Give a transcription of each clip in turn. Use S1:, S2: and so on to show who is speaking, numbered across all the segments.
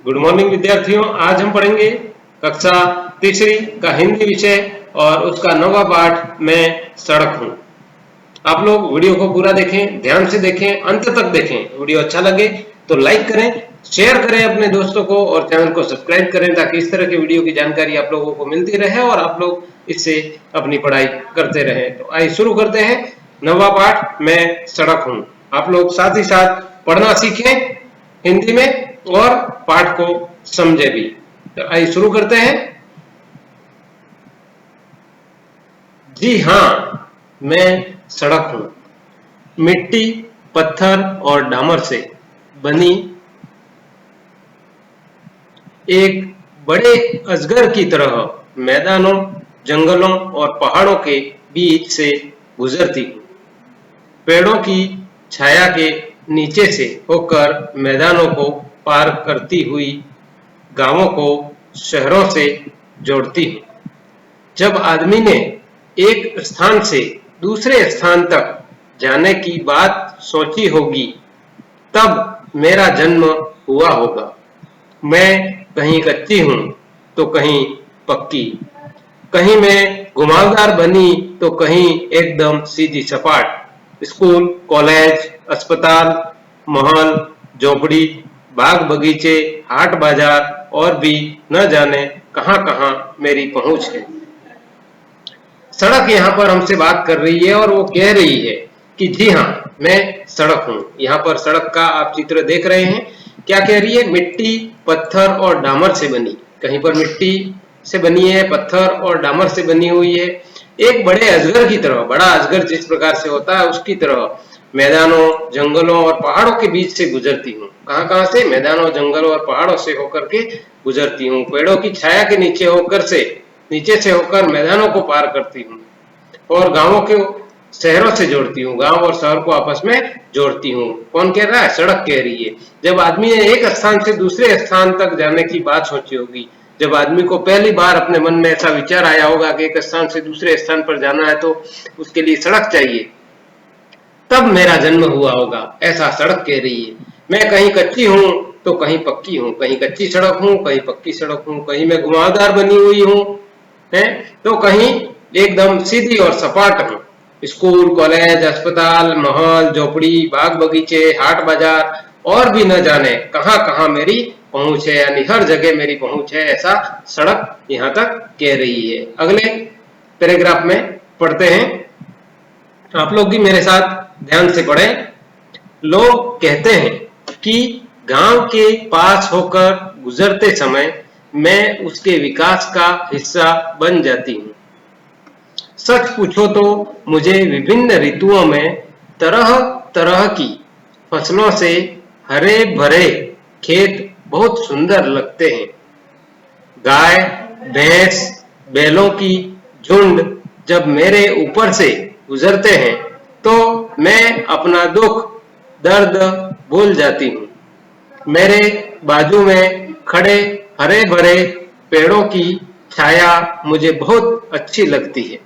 S1: Good morning विद्यार्थियों। आज हम पढ़ेंगे कक्षा तीसरी का हिंदी विषय और उसका नवा पाठ मैं सड़क हूँ। आप लोग वीडियो को पूरा देखें, ध्यान से देखें, अंत तक देखें। वीडियो अच्छा लगे तो लाइक करें, शेयर करें अपने दोस्तों को और चैनल को सब्सक्राइब करें ताकि इस तरह के वीडियो की जानकारी आप लोगों को मिलती रहे और आप लोग इससे अपनी पढ़ाई करते रहें। तो आइए शुरू करते हैं नवा पाठ मैं सड़क हूँ। आप लोग साथ ही साथ पढ़ना सीखें हिंदी में और पाठ को समझे भी। तो आइए शुरू करते हैं। जी हाँ, मैं सड़क हूं। मिट्टी, पत्थर और डामर से बनी एक बड़े अजगर की तरह मैदानों, जंगलों और पहाड़ों के बीच से गुजरती हूँ। पेड़ों की छाया के नीचे से होकर मैदानों को पार करती हुई गांवों को शहरों से जोड़ती हूँ। जब आदमी ने एक स्थान से दूसरे स्थान तक जाने की बात सोची होगी, तब मेरा जन्म हुआ होगा। मैं कहीं कच्ची हूँ तो कहीं पक्की, कहीं मैं घुमावदार बनी तो कहीं एकदम सीधी सपाट। स्कूल, कॉलेज, अस्पताल, महल, झोपड़ी, बाग बगीचे, हाट बाजार और भी न जाने कहां-कहां मेरी पहुंच है। सड़क यहाँ पर हमसे बात कर रही है और वो कह रही है कि जी हाँ, मैं सड़क हूँ। यहाँ पर सड़क का आप चित्र देख रहे हैं। क्या कह रही है? मिट्टी, पत्थर और डामर से बनी। कहीं पर मिट्टी से बनी है, पत्थर और डामर से बनी हुई है। एक बड़े अजगर की तरह, बड़ा अजगर जिस प्रकार से होता है उसकी तरह मैदानों, जंगलों और पहाड़ों के बीच से गुजरती हूँ। कहाँ से? मैदानों, जंगलों और पहाड़ों से होकर के गुजरती हूँ। पेड़ों की छाया के नीचे से होकर मैदानों को पार करती हूँ और गांवों के शहरों से जोड़ती हूँ। गांव और शहर को आपस में जोड़ती हूँ। कौन कह रहा है? सड़क कह रही है। जब आदमी ने एक स्थान से दूसरे स्थान तक जाने की बात सोची होगी, जब आदमी को पहली बार अपने मन में ऐसा विचार आया होगा कि एक स्थान से दूसरे स्थान पर जाना है तो उसके लिए सड़क चाहिए, तब मेरा जन्म हुआ होगा, ऐसा सड़क कह रही है। मैं कहीं कच्ची हूँ तो कहीं पक्की हूँ, कहीं कच्ची सड़क हूँ, कहीं पक्की सड़क हूँ, कहीं मैं घुमावदार बनी हुई हूँ है तो कहीं एकदम सीधी और सपाट हूँ। स्कूल, कॉलेज, अस्पताल, महल, झोपड़ी, बाग बगीचे, हाट बाजार और भी न जाने कहां कहां मेरी पहुंच है, यानी हर जगह मेरी पहुंच है, ऐसा सड़क यहां तक कह रही है। अगले पैराग्राफ में पढ़ते हैं। आप लोग भी मेरे साथ ध्यान से पढ़ें। लोग कहते हैं कि गांव के पास होकर गुजरते समय मैं उसके विकास का हिस्सा बन जाती हूँ। सच पूछो तो मुझे विभिन्न ऋतुओं में तरह तरह की फसलों से हरे भरे खेत बहुत सुंदर लगते हैं। गाय, भैंस, बैलों की झुंड जब मेरे ऊपर से गुजरते हैं तो मैं अपना दुख, दर्द भूल जाती हूँ। मेरे बाजू में खड़े हरे भरे पेड़ों की छाया मुझे बहुत अच्छी लगती है।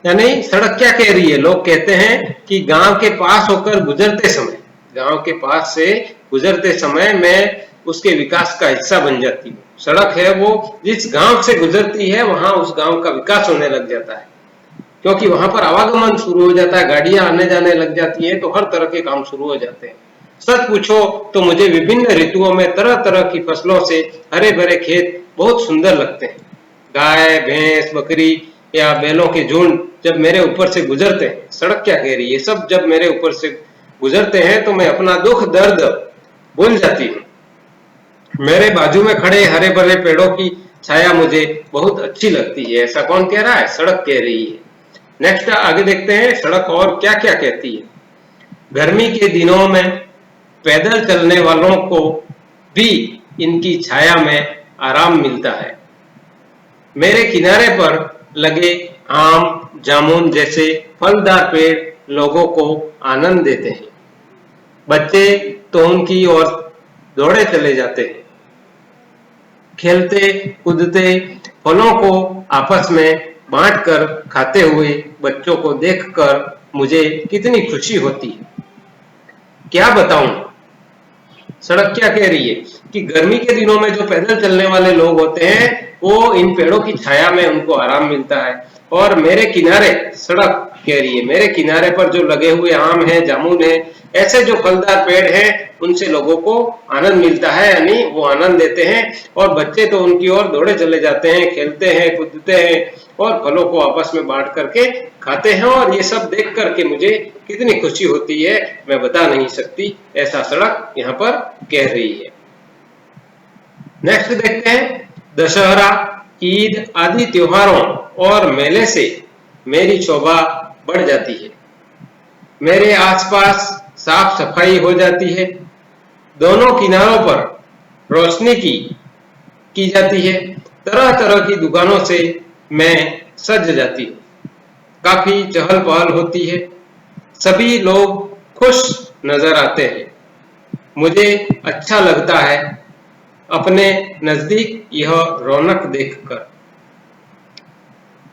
S1: यानी सड़क क्या कह रही है? लोग कहते हैं कि गांव के पास होकर गुजरते समय, गांव के पास से गुजरते समय मैं उसके विकास का हिस्सा बन जाती हूँ। सड़क है वो जिस गांव से गुजरती है वहां उस गांव का विकास होने लग जाता है, क्योंकि वहां पर आवागमन शुरू हो जाता है, गाड़ियां आने जाने लग जाती हैं तो हर तरह के काम शुरू हो जाते हैं। सच पूछो तो मुझे विभिन्न ऋतुओं में तरह तरह की फसलों से हरे भरे खेत बहुत सुंदर लगते हैं। गाय, भैंस, बकरी या बैलों के झुंड जब मेरे ऊपर से गुजरते हैं, सड़क क्या कह रही है? सब जब मेरे ऊपर से गुजरते हैं तो मैं अपना दुख, दर्द भूल जाती हूँ। मेरे बाजू में खड़े हरे भरे पेड़ों की छाया मुझे बहुत अच्छी लगती है। ऐसा कौन कह रहा है? सड़क कह रही है। नेक्स्ट आगे देखते हैं सड़क और क्या क्या कहती है। गर्मी के दिनों में पैदल चलने वालों को भी इनकी छाया में आराम मिलता है। मेरे किनारे पर लगे आम, जामुन जैसे फलदार पेड़ लोगों को आनंद देते हैं। बच्चे तो उनकी ओर दौड़े चले जाते हैं। खेलते कूदते फलों को आपस में बांटकर खाते हुए बच्चों को देखकर मुझे कितनी खुशी होती है। क्या बताऊं, सड़क क्या कह रही है कि गर्मी के दिनों में जो पैदल चलने वाले लोग होते हैं वो इन पेड़ों की छाया में उनको आराम मिलता है। और मेरे किनारे, सड़क कह रही है, मेरे किनारे पर जो लगे हुए आम है, जामुन है, ऐसे जो फलदार पेड़ हैं उनसे लोगों को आनंद मिलता है, यानी वो आनंद लेते हैं। और बच्चे तो उनकी ओर दौड़े चले जाते हैं, खेलते हैं, कूदते हैं और फलों को आपस में बांट करके खाते हैं। और ये सब देख करके मुझे कितनी खुशी होती है मैं बता नहीं सकती, ऐसा सड़क यहाँ पर कह रही है। नेक्स्ट देखते हैं, दशहरा, ईद आदि त्योहारों और मेले से मेरी शोभा बढ़ जाती है। मेरे आसपास साफ सफाई हो जाती है। दोनों किनारों पर रोशनी की जाती है। तरह तरह की दुकानों से मैं सज जाती हूँ। काफी चहल पहल होती है। सभी लोग खुश नजर आते हैं। मुझे अच्छा लगता है अपने नजदीक यह रौनक देखकर।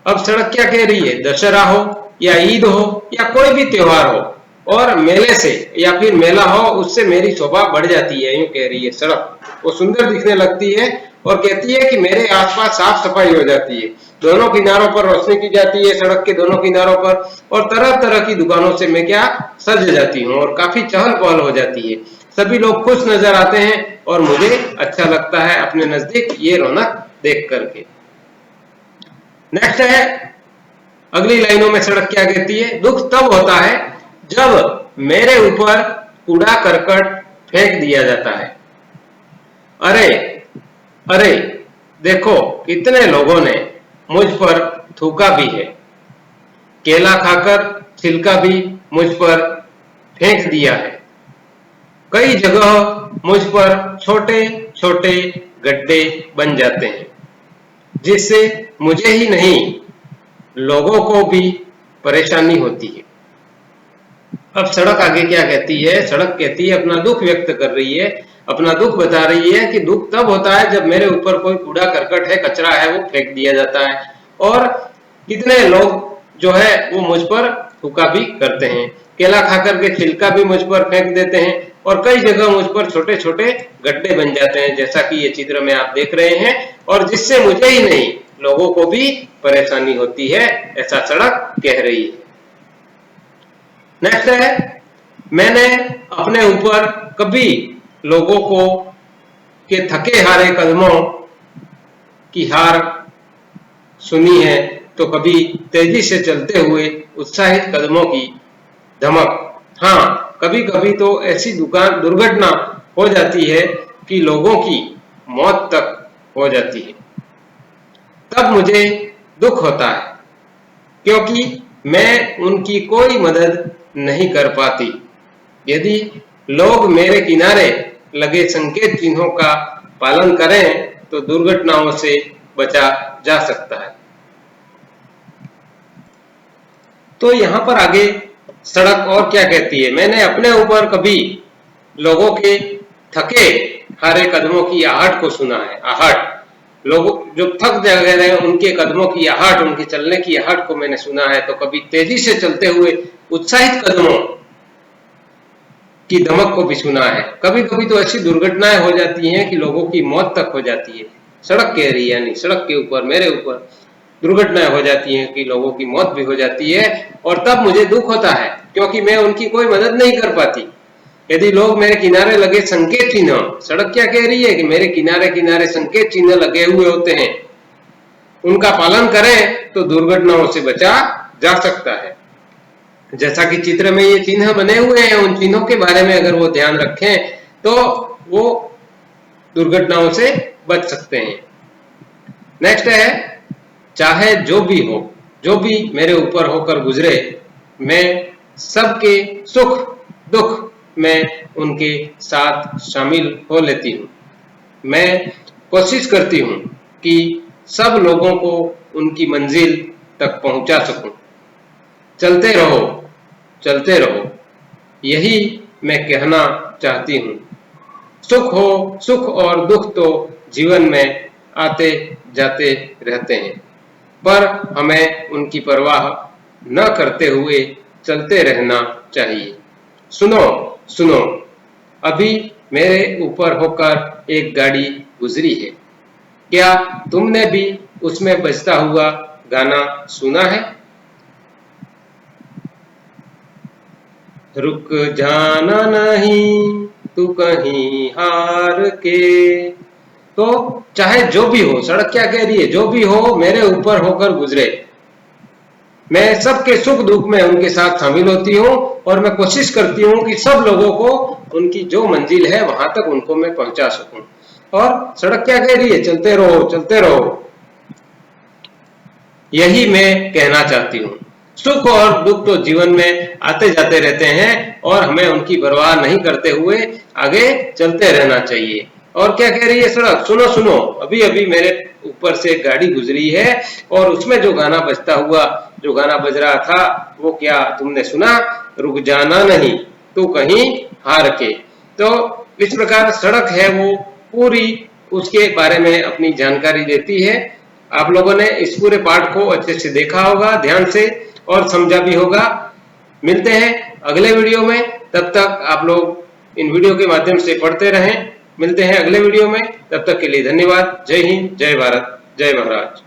S1: अब सड़क क्या कह रही है, दशहरा हो या ईद हो या कोई भी त्योहार हो और मेले से या फिर मेला हो, उससे मेरी शोभा बढ़ जाती है, यूं कह रही है सड़क। वो सुंदर दिखने लगती है और कहती है कि मेरे आसपास साफ सफाई हो जाती है। दोनों किनारों पर रोशनी की जाती है, सड़क के दोनों किनारों पर, और तरह तरह की दुकानों से मैं क्या सज जाती हूँ और काफी चहल पहल हो जाती है। सभी लोग खुश नजर आते हैं और मुझे अच्छा लगता है अपने नजदीक ये रौनक देख करके। नेक्स्ट है, अगली लाइनों में सड़क क्या कहती है, दुख तब होता है जब मेरे ऊपर कूड़ा करकट फेंक दिया जाता है। अरे अरे, देखो कितने लोगों ने मुझ पर थूका भी है। केला खाकर छिलका भी मुझ पर फेंक दिया है। कई जगह मुझ पर छोटे छोटे गड्ढे बन जाते हैं, जिससे मुझे ही नहीं लोगों को भी परेशानी होती है। अब सड़क आगे क्या कहती है, सड़क कहती है, अपना दुख व्यक्त कर रही है, अपना दुख बता रही है कि दुख तब होता है जब मेरे ऊपर कोई कूड़ा करकट है, कचरा है, वो फेंक दिया जाता है। और कितने लोग जो है वो मुझ पर थूका भी करते हैं। केला खाकर के छिलका भी मुझ पर फेंक देते हैं और कई जगह मुझ पर छोटे छोटे गड्ढे बन जाते हैं, जैसा कि ये चित्र में आप देख रहे हैं, और जिससे मुझे ही नहीं लोगों को भी परेशानी होती है, ऐसा सड़क कह रही है। नेक्स्ट है, मैंने अपने ऊपर कभी लोगों को के थके हारे कदमों की हार सुनी है, तो कभी तेजी से चलते हुए उत्साहित कदमों की धमक। हाँ, कभी कभी तो ऐसी दुर्घटना हो जाती है कि लोगों की मौत तक हो जाती है। तब मुझे दुख होता है क्योंकि मैं उनकी कोई मदद नहीं कर पाती। यदि लोग मेरे किनारे लगे संकेत चिन्हों का पालन करें तो दुर्घटनाओं से बचा जा सकता है। तो यहाँ पर आगे सड़क और क्या कहती है, मैंने अपने ऊपर कभी लोगों के थके हारे कदमों की आहट को सुना है। आहट, लोग जो थक गए हैं उनके कदमों की आहट, उनके चलने की आहट को मैंने सुना है। तो कभी तेजी से चलते हुए उत्साहित कदमों की धमक को भी सुना है। कभी कभी तो ऐसी दुर्घटनाएं हो जाती हैं कि लोगों की मौत तक हो जाती है। सड़क कह रही है, यानी सड़क के ऊपर मेरे ऊपर दुर्घटनाएं हो जाती हैं कि लोगों की मौत भी हो जाती है, और तब मुझे दुख होता है क्योंकि मैं उनकी कोई मदद नहीं कर पाती। यदि लोग मेरे किनारे लगे संकेत चिन्ह, सड़क क्या कह रही है कि मेरे किनारे किनारे संकेत चिन्ह लगे हुए होते हैं, उनका पालन करें तो दुर्घटनाओं से बचा जा सकता है। जैसा कि चित्र में ये चिन्ह बने हुए हैं, उन चिन्हों के बारे में अगर वो ध्यान रखें तो वो दुर्घटनाओं से बच सकते हैं। नेक्स्ट है, चाहे जो भी हो, जो भी मेरे ऊपर होकर गुजरे, मैं सबके सुख दुख में उनके साथ शामिल हो लेती हूँ। मैं कोशिश करती हूँ कि सब लोगों को उनकी मंजिल तक पहुंचा सकूं। चलते रहो, चलते रहो, यही मैं कहना चाहती हूँ। सुख और दुख तो जीवन में आते जाते रहते हैं, पर हमें उनकी परवाह न करते हुए चलते रहना चाहिए। सुनो, सुनो, अभी मेरे ऊपर होकर एक गाड़ी गुजरी है। क्या तुमने भी उसमें बजता हुआ गाना सुना है? रुक जाना नहीं तू कहीं हार के। तो चाहे जो भी हो, सड़क क्या कह रही है, जो भी हो मेरे ऊपर होकर गुजरे, मैं सबके सुख दुख में उनके साथ शामिल होती हूँ और मैं कोशिश करती हूँ कि सब लोगों को उनकी जो मंजिल है वहां तक उनको मैं पहुंचा सकूं। और सड़क क्या कह रही है, चलते रहो चलते रहो। यही मैं कहना चाहती हूँ। सुख और दुख तो जीवन में आते जाते रहते हैं और हमें उनकी परवाह नहीं करते हुए आगे चलते रहना चाहिए। और क्या कह रही है सड़क, सुनो सुनो, अभी अभी मेरे ऊपर से गाड़ी गुजरी है और उसमें जो गाना बजता हुआ, जो गाना बज रहा था वो क्या तुमने सुना? रुक जाना नहीं तू कहीं हार के। तो इस प्रकार सड़क है वो पूरी उसके बारे में अपनी जानकारी देती है। आप लोगों ने इस पूरे पाठ को अच्छे से देखा होगा, ध्यान से, और समझा भी होगा। मिलते हैं अगले वीडियो में, तब तक आप लोग इन वीडियो के माध्यम से पढ़ते रहें। मिलते हैं अगले वीडियो में, तब तक के लिए धन्यवाद। जय हिंद, जय भारत, जय महाराज।